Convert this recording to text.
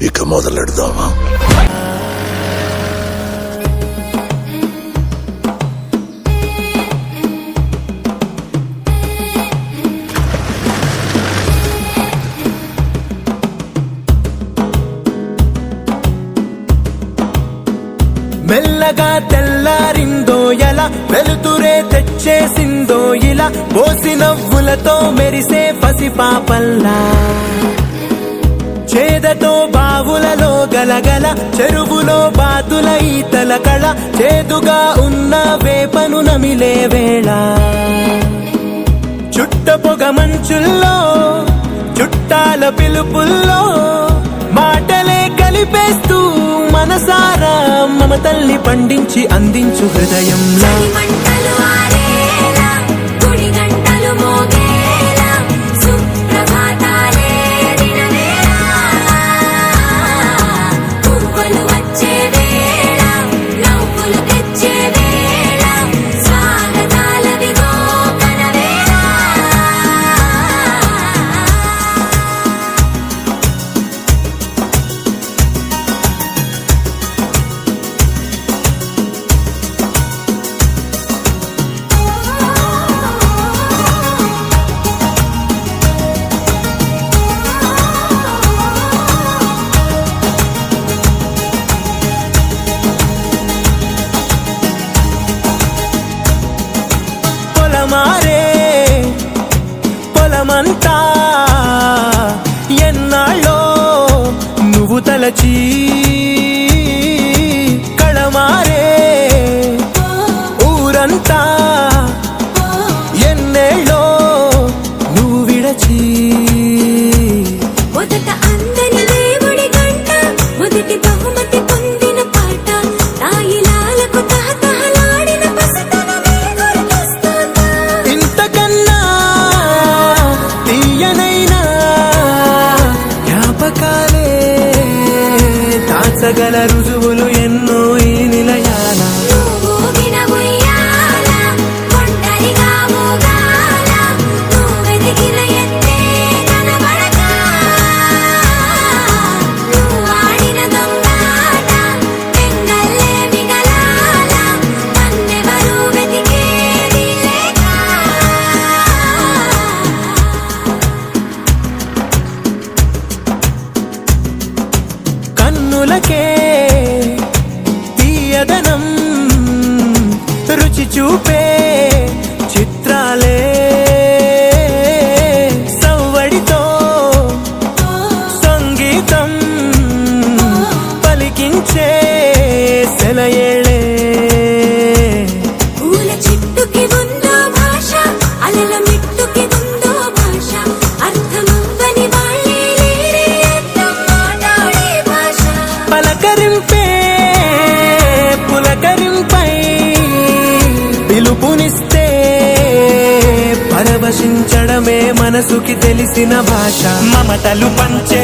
ఇక మొదలెడదామా? మెల్లగా తెల్లారిందో ఎలా, వెలుతురే తెచ్చేసిందో ఇలా, పోసి నవ్వులతో మెరిసే పసిపాపల్లా, చేదతో బావులలో గలగల, చెరువులో బాతుల ఈతల కళ, చేదుగా ఉన్న వేపను నమిలే వేళ, చుట్ట పొగ మంచుల్లో చుట్టాల పిలుపుల్లో మాటలే కలిపేస్తూ మనసారా మమతల్ని పండించి అందించు హృదయంలా. మారే పొలమంతా ఎన్నాళ్ళో నువ్వు తలచి, కళమారే ఊరంతా ఎన్నేళ్ళో నువ్వు విడచి, మొదట అందని దేవుడి గంట, మొదటి బహుమతి పొందిన పాట, తాయిలాలకు తహతహలాడిన పసితనమే గుర్తొస్తుందా? ఇంతకన్నా తీయనైనా జ్ఞాపకాలే దాచగల రుజువులు ఎన్నో ఈ నిలయాల. కన్నులకే తీయదనం రుచి చూపే చిత్రాలే, సవ్వడితో సంగీతం పలికించే సెలయేళే, పూల చెట్టుకి ఉందో భాష, అలల మిట్టుకి ఉందో భాష, అర్థమవ్వని వాళ్ళే లేరే అర్థం మాట్లాడే భాష. పలకరింపే పులకరింపై పిలుపునిస్తే పరవశించడమే మనసుకి తెలిసిన భాష, మమతలు పంచే